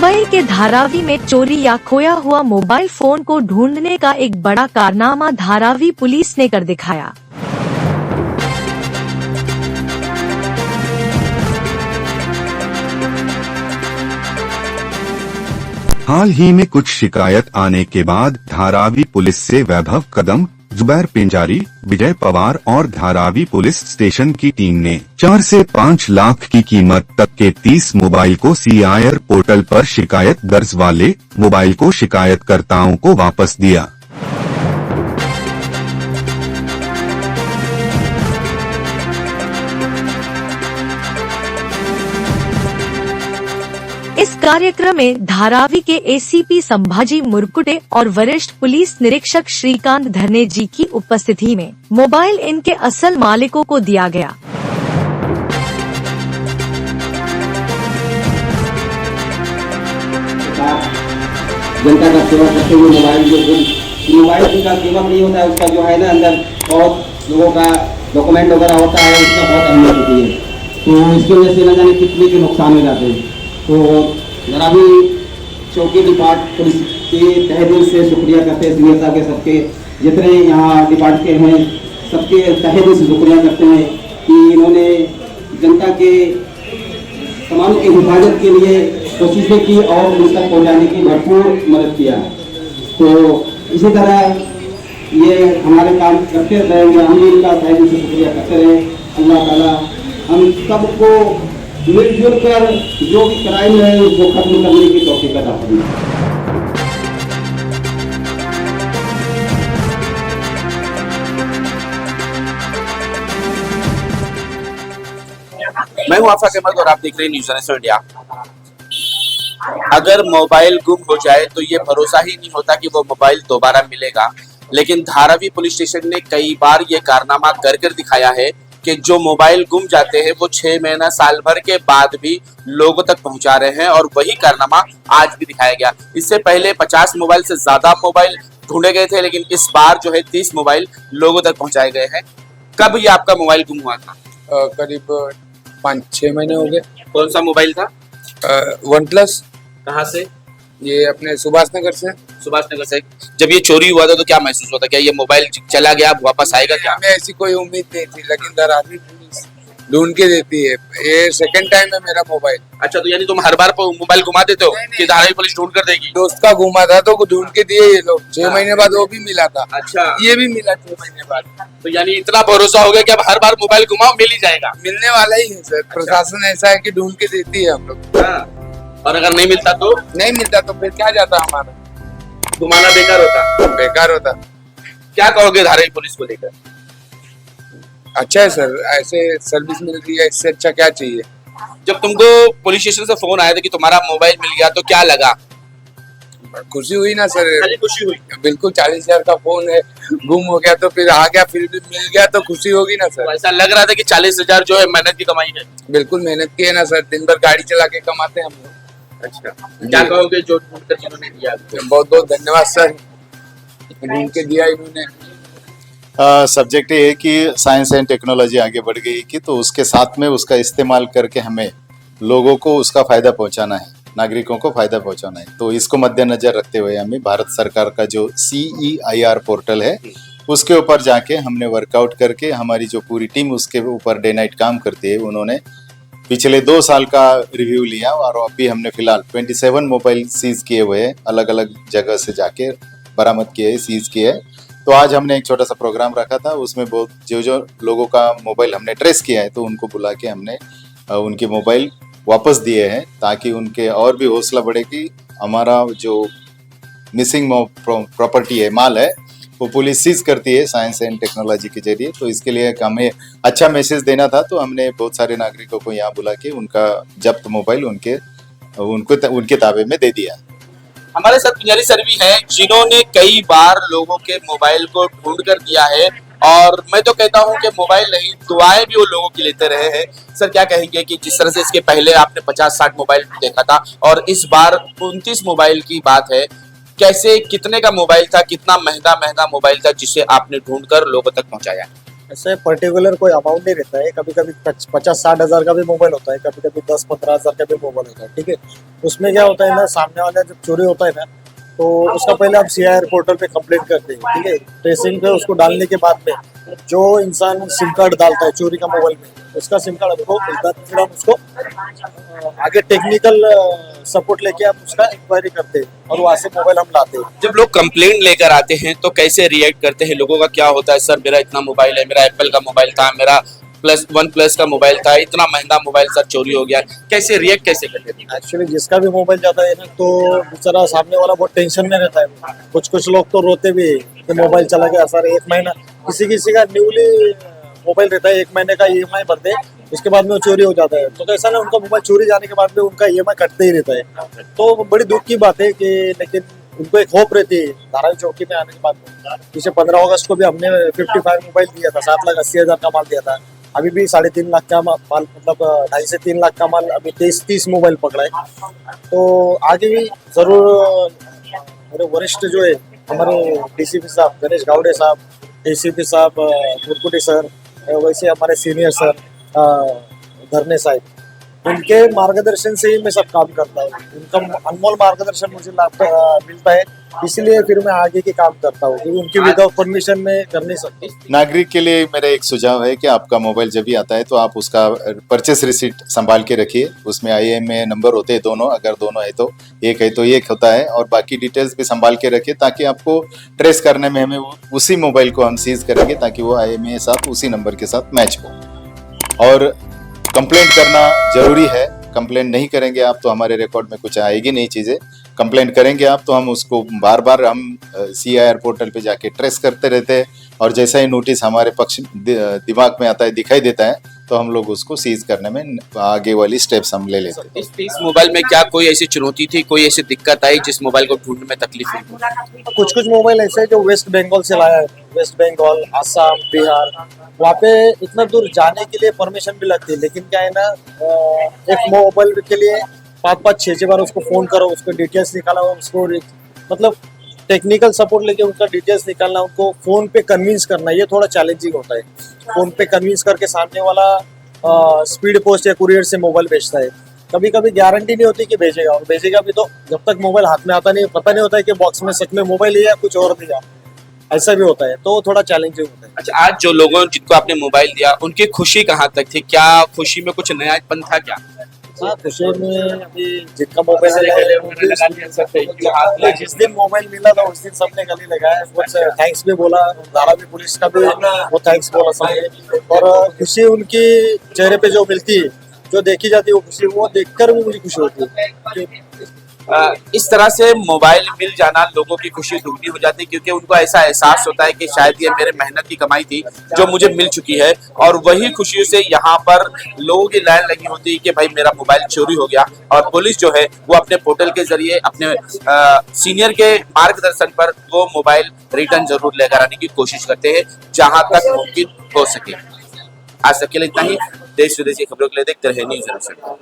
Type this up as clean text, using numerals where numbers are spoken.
मुंबई के धारावी में चोरी या खोया हुआ मोबाइल फोन को ढूंढने का एक बड़ा कारनामा धारावी पुलिस ने कर दिखाया। हाल ही में कुछ शिकायत आने के बाद धारावी पुलिस से वैभव कदम, जुबैर पिंजारी, विजय पवार और धारावी पुलिस स्टेशन की टीम ने 4 से 5 लाख की कीमत तक के 30 मोबाइल को CIR पोर्टल पर शिकायत दर्ज वाले मोबाइल को शिकायतकर्ताओं को वापस दिया। इस कार्यक्रम में धारावी के ACP संभाजी मुरकुटे और वरिष्ठ पुलिस निरीक्षक श्रीकांत धरने जी की उपस्थिति में मोबाइल इनके असल मालिकों को दिया गया। जनता का सेवा करते हुए मोबाइल का कीमत नहीं होता है, उसका जो है ना अंदर बहुत लोगों का डॉक्यूमेंट वगैरह होता है, उसका बहुत अहमियत होती है। तो इसकी वजह से न जाने कितने के नुकसान हो जाते हैं। तो धारावी चौकी डिपार्ट पुलिस के तहे दिल से शुक्रिया करते हैं, सीनियर साहब के सबके जितने यहाँ डिपार्ट के हैं सबके तहे दिल से शुक्रिया करते हैं कि इन्होंने जनता के सामानों की हिफाजत के लिए कोशिशें की और उन तक पहुँचाने की भरपूर मदद किया। तो इसी तरह ये हमारे काम करते रहेंगे, हम भी इनका तहे दिल से शुक्रिया करते रहें। अल्लाह ताला हम सबको मिलजुल कर जो भी क्राइम है उसको खत्म करने की तौफीक अता फरमाए। मैं हूं आफाक अहमद और आप देख रहे हैं न्यूज़ नेशन इंडिया। अगर मोबाइल गुम हो जाए तो ये भरोसा ही नहीं होता कि वो मोबाइल दोबारा मिलेगा, लेकिन धारावी पुलिस स्टेशन ने कई बार ये कारनामा कर दिखाया है कि जो मोबाइल गुम जाते हैं वो 6 महीना साल भर के बाद भी लोगों तक पहुंचा रहे हैं और वही कारनामा आज भी दिखाया गया। इससे पहले 50 मोबाइल से ज्यादा मोबाइल ढूंढे गए थे, लेकिन इस बार जो है 30 मोबाइल लोगों तक पहुंचाए गए हैं। कब ये आपका मोबाइल गुम हुआ था? करीब 5-6 महीने हो गए। कौन सा मोबाइल था? OnePlus। कहाँ से? ये अपने सुभाष नगर से। सुभाष नगर से। जब ये चोरी हुआ था तो क्या महसूस हुआ था? क्या ये मोबाइल चला गया, वापस आएगा क्या? हमें ऐसी कोई उम्मीद नहीं थी, लेकिन धारावी पुलिस ढूंढ के देती है। ये सेकंड टाइम है मेरा मोबाइल। अच्छा, तो यानी तुम हर बार मोबाइल घुमा देते हो कि धारावी पुलिस ढूंढ कर देगी? दोस्त का घुमा था तो ढूंढ के दिए ये लोग। 6 महीने बाद वो भी मिला था। अच्छा, ये भी मिला 6 महीने बाद। तो यानी इतना भरोसा हो गया कि अब हर बार मोबाइल घुमाओ मिल ही जाएगा? मिलने वाला ही है सर। प्रशासन ऐसा है कि ढूंढ के देती है हम लोग। और अगर नहीं मिलता तो? नहीं मिलता तो फिर क्या जाता हमारा? घुमाना बेकार होता? बेकार होता। क्या कहोगे धारावी पुलिस को लेकर? अच्छा है सर, ऐसे सर्विस मिल रही है, इससे अच्छा क्या चाहिए। जब तुमको पुलिस स्टेशन से फोन आया था कि तुम्हारा मोबाइल मिल गया तो क्या लगा? खुशी हुई ना सर। खाली खुशी हुई? बिल्कुल। 40,000 का फोन है, गुम हो गया तो फिर आ गया, फिर भी मिल गया तो खुशी होगी ना सर। तो ऐसा लग रहा था कि 40,000 जो है मेहनत की कमाई है? बिल्कुल मेहनत की है ना सर। दिन भर गाड़ी चला के कमाते हैं हम लोग। अच्छा, क्या कहोगे जो ढूंढ कर जिन्होंने दिया? बहुत बहुत धन्यवाद सर, ढूंढ के दिया इन्होंने। सब्जेक्ट ये है कि साइंस एंड टेक्नोलॉजी आगे बढ़ गई कि तो उसके साथ में उसका इस्तेमाल करके हमें लोगों को उसका फायदा पहुंचाना है, नागरिकों को फायदा पहुंचाना है। तो इसको मद्देनजर रखते हुए हमें भारत सरकार का जो CEIR पोर्टल है उसके ऊपर जाके हमने वर्कआउट करके हमारी जो पूरी टीम उसके ऊपर डे नाइट काम करती है, उन्होंने पिछले 2 साल का रिव्यू लिया और अभी हमने फिलहाल 27 मोबाइल सीज किए हुए हैं, अलग अलग जगह से जाके बरामद किए, सीज किए। तो आज हमने एक छोटा सा प्रोग्राम रखा था, उसमें बहुत जो लोगों का मोबाइल हमने ट्रेस किया है तो उनको बुला के हमने उनके मोबाइल वापस दिए हैं, ताकि उनके और भी हौसला बढ़े कि हमारा जो मिसिंग प्रॉपर्टी है, माल है, वो पुलिस सीज करती है साइंस एंड टेक्नोलॉजी के जरिए। तो इसके लिए हमें अच्छा मैसेज देना था, तो हमने बहुत सारे नागरिकों को यहाँ बुला के उनका जब्त मोबाइल उनके ताबे में दे दिया। हमारे साथ पिंजारी सर भी हैं जिन्होंने कई बार लोगों के मोबाइल को ढूंढ कर दिया है, और मैं तो कहता हूं कि मोबाइल नहीं, दुआएं भी वो लोगों की लेते रहे हैं। सर क्या कहेंगे कि जिस तरह से इसके पहले आपने 50-60 मोबाइल देखा था और इस बार 29 मोबाइल की बात है, कैसे, कितने का मोबाइल था, कितना महंगा मोबाइल था जिसे आपने ढूंढकर लोगों तक पहुंचाया? ऐसे पर्टिकुलर कोई अमाउंट नहीं रहता है, कभी कभी 50-60 हज़ार का भी मोबाइल होता है, कभी कभी 10-15 हज़ार का भी मोबाइल होता है, ठीक है। उसमें क्या होता है ना, सामने वाला जब चोरी होता है ना, तो उसका पहले आप CIR पोर्टल पे कंप्लेंट करते हैं, ठीक है। ट्रेसिंग पे उसको डालने के बाद में जो इंसान सिम कार्ड डालता है चोरी का मोबाइल में, उसका सिम कार्ड हमको मिलता है, फिर हम उसको आगे टेक्निकल सपोर्ट लेके हम उसका इंक्वायरी करते हैं और वहाँ से मोबाइल हम लाते हैं। जब लोग कंप्लेंट लेकर आते हैं तो कैसे रिएक्ट करते हैं? लोगों का क्या होता है, सर मेरा इतना मोबाइल है, मेरा एप्पल का मोबाइल था, मेरा वन प्लस का मोबाइल था, इतना महंगा मोबाइल सर चोरी हो गया, कैसे रिएक्ट कैसे करते हैं? एक्चुअली जिसका भी मोबाइल जाता है ना, तो बेचारा सामने वाला बहुत टेंशन में रहता है। कुछ लोग तो रोते भी हैं कि मोबाइल चला गया सर, 1 महीना, किसी का न्यूली मोबाइल रहता है, 1 महीने का EMI भरते हैं, उसके बाद में वो चोरी हो जाता है। तो कैसा ना, उनका मोबाइल चोरी जाने के बाद में उनका EMI कटते ही रहता है। तो बड़ी दुख की बात है कि, लेकिन उनको एक होप रहती है धारावी चौकी में आने के बाद में। पीछे 15 अगस्त को भी हमने 55 मोबाइल दिया था, 7,80,000 का माल दिया था। अभी भी 3.5 लाख का माल, मतलब 2.5 से 3 लाख का माल, अभी 30 मोबाइल पकड़ा है। तो आगे भी जरूर मेरे वरिष्ठ जो है, हमारे DCP साहब गणेश गावड़े साहब, ACP साहब मुरकुटे सर, वैसे हमारे सीनियर सर धरने साहब, उनके मार्गदर्शन से ही मैं सब काम करता हूँ। उनका अनमोल मार्गदर्शन मुझे मिलता है, इसलिए फिर मैं आगे के काम करता हूँ, क्योंकि उनकी विदाउट परमिशन में कर नहीं सकती। नागरिक के लिए मेरा एक सुझाव है कि आपका मोबाइल जब भी आता है तो आप उसका परचेस रिसीट संभाल के रखिए। उसमें IMEI नंबर होते हैं दोनों, अगर दोनों है तो एक होता है, और बाकी डिटेल्स भी संभाल के रखिए, ताकि आपको ट्रेस करने में हमें उसी मोबाइल को हम सीज करेंगे, ताकि वो IMEI साथ उसी नंबर के साथ मैच हो। और कंप्लेंट करना जरूरी है, कंप्लेंट नहीं करेंगे आप तो हमारे रिकॉर्ड में कुछ आएगी नहीं चीज़ें। कंप्लेंट करेंगे आप तो हम उसको बार बार हम CIR पोर्टल पे जाके ट्रेस करते रहते हैं, और जैसा ही नोटिस हमारे पक्ष दिमाग में आता है, दिखाई देता है, तो हम लोग उसको सीज करने में आगे वाली स्टेप्स हम ले लेते हैं। इस मोबाइल में क्या कोई ऐसी चुनौती थी, कोई ऐसी दिक्कत आई जिस मोबाइल को ढूंढने में तकलीफ हुई? कुछ मोबाइल ऐसे जो वेस्ट बंगाल से लाया है, वेस्ट बंगाल, आसाम, बिहार, वहाँ पे इतना दूर जाने के लिए परमिशन भी लगती है, लेकिन क्या है ना, एक मोबाइल के लिए 5-5, 6-6 बार उसको फोन करो, उसको डिटेल्स निकाला, उसको मतलब टेक्निकल सपोर्ट लेके उनका डिटेल्स निकालना, उनको फोन पे कन्विंस करना, ये थोड़ा चैलेंजिंग होता है। फोन पे कन्विंस करके सामने वाला स्पीड पोस्ट या कुरियर से मोबाइल भेजता है। कभी कभी गारंटी नहीं होती कि भेजेगा, और भेजेगा भी तो जब तक मोबाइल हाथ में आता नहीं, पता नहीं होता है कि बॉक्स में सच में मोबाइल है या कुछ और दिया, ऐसा भी होता है, तो थोड़ा चैलेंजिंग होता है। अच्छा, आज जो लोगों जिनको आपने मोबाइल दिया, उनकी खुशी कहाँ तक थी? क्या खुशी में कुछ नयापन था क्या? हाँ, खुशी में अभी जिनका मोबाइल जिस दिन मोबाइल मिला था उस दिन सबने गले लगाया, कुछ थैंक्स भी बोला, धारावी पुलिस का भी वो थैंक्स बोला सबने। और खुशी उनकी चेहरे पे जो मिलती है, जो देखी जाती है, वो खुशी, वो देखकर भी मुझे खुशी होती है। इस तरह से मोबाइल मिल जाना लोगों की खुशी दुगनी हो जाती है, क्योंकि उनको ऐसा एहसास होता है कि शायद ये मेरे मेहनत की कमाई थी जो मुझे मिल चुकी है, और वही खुशियों से यहाँ पर लोगों की लाइन लगी होती है कि भाई मेरा मोबाइल चोरी हो गया। और पुलिस जो है वो अपने पोर्टल के जरिए, अपने सीनियर के मार्गदर्शन पर वो मोबाइल रिटर्न जरूर लेकर आने की कोशिश करते हैं जहां तक मुमकिन हो सके। आज तक के लिए इतना ही। देश विदेश की खबरों के लिए देखते रहे न्यूज़ 07।